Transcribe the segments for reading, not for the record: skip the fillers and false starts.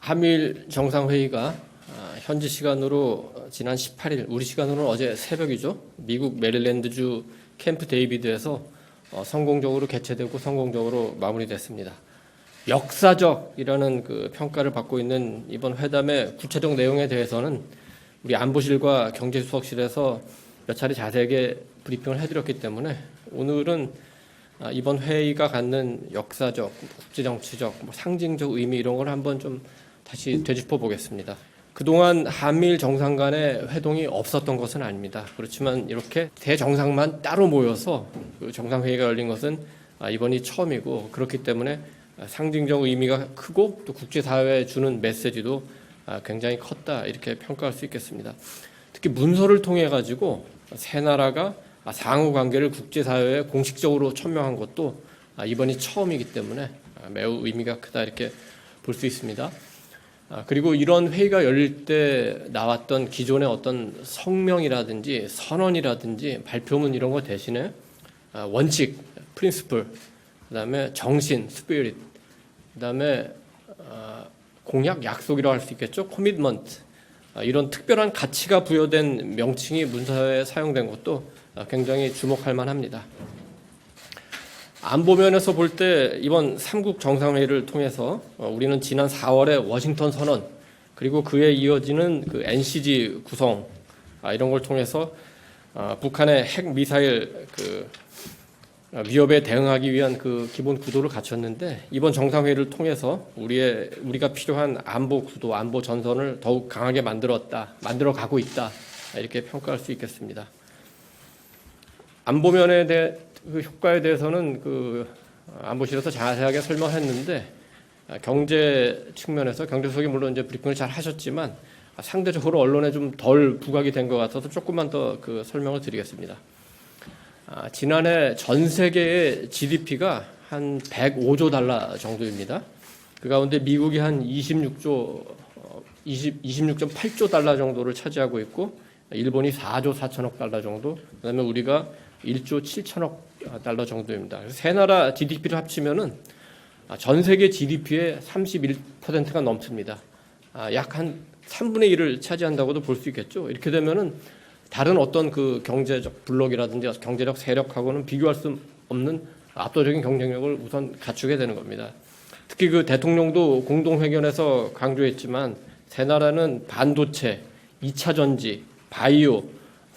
한미일 정상회의가 현지 시간으로 지난 18일, 우리 시간으로는 어제 새벽이죠. 미국 메릴랜드주 캠프 데이비드에서 성공적으로 개최되고 성공적으로 마무리됐습니다. 역사적이라는 그 평가를 받고 있는 이번 회담의 구체적 내용에 대해서는 우리 안보실과 경제수석실에서 몇 차례 자세하게 브리핑을 해드렸기 때문에 오늘은 이번 회의가 갖는 역사적, 국제정치적, 상징적 의미 이런 걸 한번 좀 다시 되짚어 보겠습니다. 그동안 한미일 정상 간의 회동이 없었던 것은 아닙니다. 그렇지만 이렇게 대정상만 따로 모여서 그 정상회의가 열린 것은 이번이 처음이고, 그렇기 때문에 상징적 의미가 크고 또 국제사회에 주는 메시지도 굉장히 컸다, 이렇게 평가할 수 있겠습니다. 특히 문서를 통해 가지고 세 나라가 상호관계를 국제사회에 공식적으로 천명한 것도 이번이 처음이기 때문에 매우 의미가 크다, 이렇게 볼 수 있습니다. 그리고 이런 회의가 열릴 때 나왔던 기존의 어떤 성명이라든지 선언이라든지 발표문 이런 거 대신에 원칙, 프린시플, 그다음에 정신, 스피릿, 그다음에 공약, 약속이라고 할 수 있겠죠. 코미트먼트, 이런 특별한 가치가 부여된 명칭이 문서에 사용된 것도 굉장히 주목할 만합니다. 안보면에서 볼 때 이번 3국 정상회의를 통해서 우리는 지난 4월에 워싱턴 선언, 그리고 그에 이어지는 그 NCG 구성, 이런 걸 통해서 북한의 핵 미사일 그 위협에 대응하기 위한 그 기본 구도를 갖췄는데, 이번 정상회의를 통해서 우리가 필요한 안보 구도, 안보 전선을 더욱 강하게 만들어 가고 있다, 이렇게 평가할 수 있겠습니다. 안보면에 대해 그 효과에 대해서는 그 안보실에서 자세하게 설명했는데, 경제 측면에서 경제수석이 물론 이제 브리핑을 잘 하셨지만 상대적으로 언론에 좀 덜 부각이 된 것 같아서 조금만 더 그 설명을 드리겠습니다. 지난해 전 세계의 GDP가 한 105조 달러 정도입니다. 그 가운데 미국이 한 26.8조 달러 정도를 차지하고 있고, 일본이 4조 4천억 달러 정도, 그다음에 우리가 1조 7천억 달러 정도입니다. 그래서 세 나라 GDP를 합치면은 전 세계 GDP의 31%가 넘습니다. 약 한 3분의 1을 차지한다고도 볼 수 있겠죠. 이렇게 되면은 다른 어떤 그 경제적 블록이라든지 경제적 세력하고는 비교할 수 없는 압도적인 경쟁력을 우선 갖추게 되는 겁니다. 특히 그 대통령도 공동회견에서 강조했지만 세 나라는 반도체, 2차 전지, 바이오,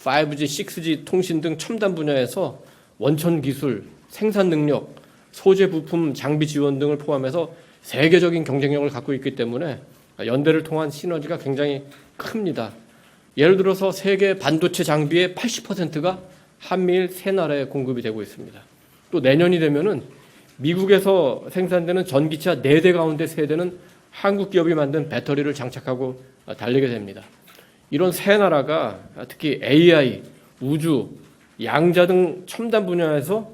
5G, 6G 통신 등 첨단 분야에서 원천 기술, 생산 능력, 소재 부품, 장비 지원 등을 포함해서 세계적인 경쟁력을 갖고 있기 때문에 연대를 통한 시너지가 굉장히 큽니다. 예를 들어서 세계 반도체 장비의 80%가 한미일 세 나라에 공급이 되고 있습니다. 또 내년이 되면은 미국에서 생산되는 전기차 4대 가운데 3대는 한국 기업이 만든 배터리를 장착하고 달리게 됩니다. 이런 세 나라가 특히 AI, 우주, 양자 등 첨단 분야에서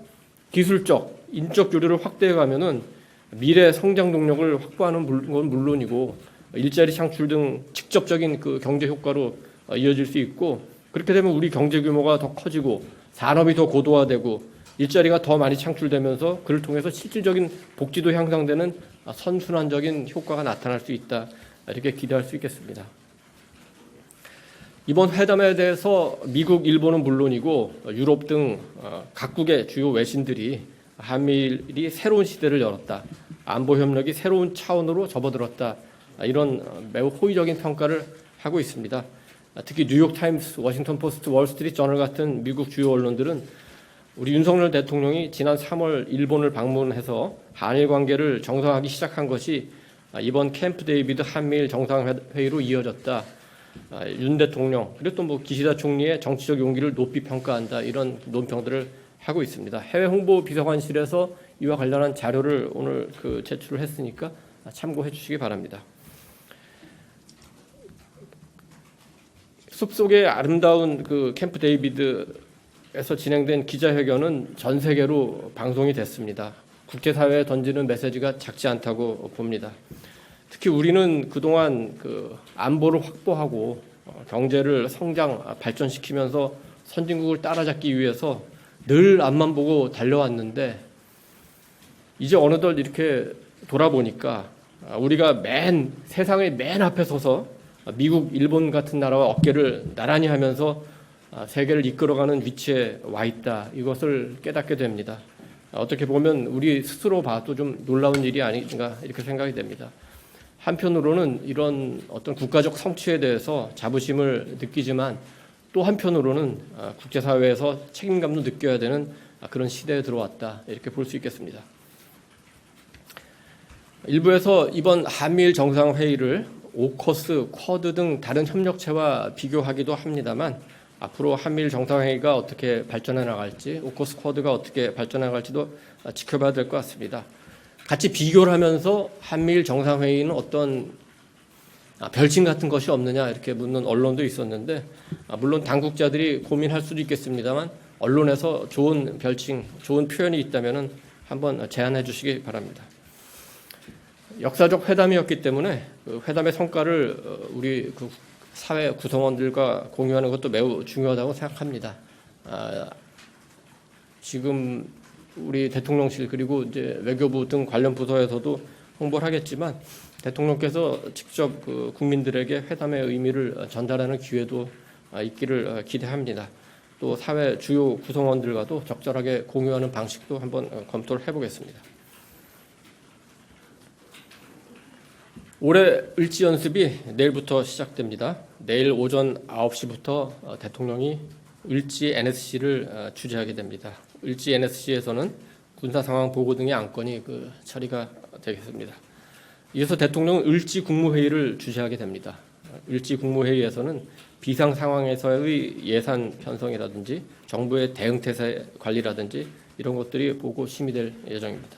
기술적, 인적 교류를 확대해 가면은 미래 성장 동력을 확보하는 건 물론이고 일자리 창출 등 직접적인 그 경제 효과로 이어질 수 있고, 그렇게 되면 우리 경제 규모가 더 커지고 산업이 더 고도화되고 일자리가 더 많이 창출되면서 그를 통해서 실질적인 복지도 향상되는 선순환적인 효과가 나타날 수 있다, 이렇게 기대할 수 있겠습니다. 이번 회담에 대해서 미국, 일본은 물론이고 유럽 등 각국의 주요 외신들이 한미일이 새로운 시대를 열었다, 안보 협력이 새로운 차원으로 접어들었다, 이런 매우 호의적인 평가를 하고 있습니다. 특히 뉴욕타임스, 워싱턴 포스트, 월스트리트 저널 같은 미국 주요 언론들은 우리 윤석열 대통령이 지난 3월 일본을 방문해서 한일 관계를 정상화하기 시작한 것이 이번 캠프 데이비드 한미일 정상회의로 이어졌다, 윤 대통령 그리고 또 뭐 기시다 총리의 정치적 용기를 높이 평가한다, 이런 논평들을 하고 있습니다. 해외 홍보 비서관실에서 이와 관련한 자료를 오늘 그 제출을 했으니까 참고해 주시기 바랍니다. 숲속의 아름다운 그 캠프 데이비드에서 진행된 기자회견은 전 세계로 방송이 됐습니다. 국제사회에 던지는 메시지가 작지 않다고 봅니다. 특히 우리는 그동안 그 안보를 확보하고 경제를 성장, 발전시키면서 선진국을 따라잡기 위해서 늘 앞만 보고 달려왔는데, 이제 어느덧 이렇게 돌아보니까 우리가 세상의 맨 앞에 서서 미국, 일본 같은 나라와 어깨를 나란히 하면서 세계를 이끌어가는 위치에 와 있다. 이것을 깨닫게 됩니다. 어떻게 보면 우리 스스로 봐도 좀 놀라운 일이 아닌가 이렇게 생각이 됩니다. 한편으로는 이런 어떤 국가적 성취에 대해서 자부심을 느끼지만 또 한편으로는 국제사회에서 책임감도 느껴야 되는 그런 시대에 들어왔다. 이렇게 볼 수 있겠습니다. 일부에서 이번 한미일 정상회의를 오커스, 쿼드 등 다른 협력체와 비교하기도 합니다만 앞으로 한미일 정상회의가 어떻게 발전해 나갈지, 오커스, 쿼드가 어떻게 발전해 나갈지도 지켜봐야 될 것 같습니다. 같이 비교를 하면서 한미일 정상회의는 어떤 별칭 같은 것이 없느냐 이렇게 묻는 언론도 있었는데 물론 당국자들이 고민할 수도 있겠습니다만 언론에서 좋은 별칭, 좋은 표현이 있다면 한번 제안해 주시기 바랍니다. 역사적 회담이었기 때문에 그 회담의 성과를 우리 그 사회 구성원들과 공유하는 것도 매우 중요하다고 생각합니다. 지금 우리 대통령실 그리고 이제 외교부 등 관련 부서에서도 홍보를 하겠지만 대통령께서 직접 그 국민들에게 회담의 의미를 전달하는 기회도 있기를 기대합니다. 또 사회 주요 구성원들과도 적절하게 공유하는 방식도 한번 검토를 해보겠습니다. 올해 을지 연습이 내일부터 시작됩니다. 내일 오전 9시부터 대통령이 을지 NSC를 주재하게 됩니다. 을지 NSC에서는 군사 상황 보고 등의 안건이 처리가 되겠습니다. 이어서 대통령은 을지 국무회의를 주재하게 됩니다. 을지 국무회의에서는 비상 상황에서의 예산 편성이라든지 정부의 대응태세 관리라든지 이런 것들이 보고 심의될 예정입니다.